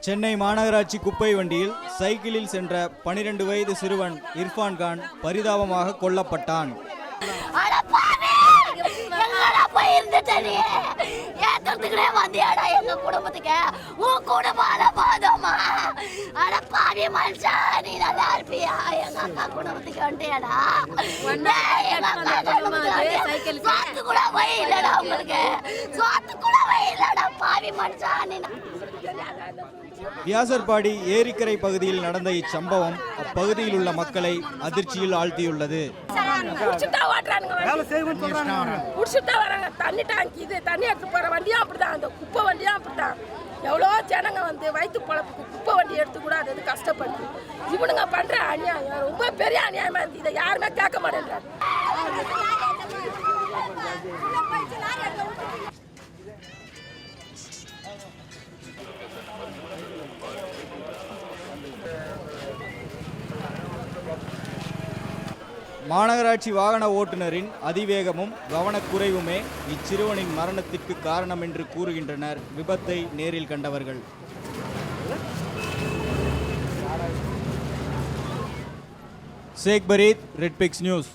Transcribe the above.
சென்னை மாநகராட்சி குப்பை வண்டியில் சைக்கிளில் சென்ற 12 வயது சிறுவன் இர்ஃபான் கான் பரிதாபமாக கொல்லப்பட்டான். வியாசர்பாடி ஏரிக்கரை பகுதியில் நடந்த இச்சம்பவம் அப்பகுதியில் உள்ள மக்களை அதிர்ச்சியில் ஆழ்த்தியுள்ளது. தண்ணி டாங்கி இது தண்ணி எடுத்து போற வண்டியும் அப்படிதான், அந்த குப்பை வண்டியும் அப்படிதான். எவ்வளோ ஜனங்க வந்து வயிற்று பொழப்புக்கு குப்பை வண்டி எடுத்து கூட அது கஷ்டப்படுது. இவனுங்க பண்ற அநியாயம் ரொம்ப பெரிய அநியாயமா இருக்கு. இதை யாருமே கேட்க மாட்டேன்றாங்க. மாநகராட்சி வாகன ஓட்டுநரின் அதிவேகமும் கவனக்குறைவுமே இச்சிறுவனின் மரணத்திற்கு காரணம் என்று கூறுகின்றனர் விபத்தை நேரில் கண்டவர்கள். ஷேக் பரீத், ரெட் பிக்ஸ் நியூஸ்.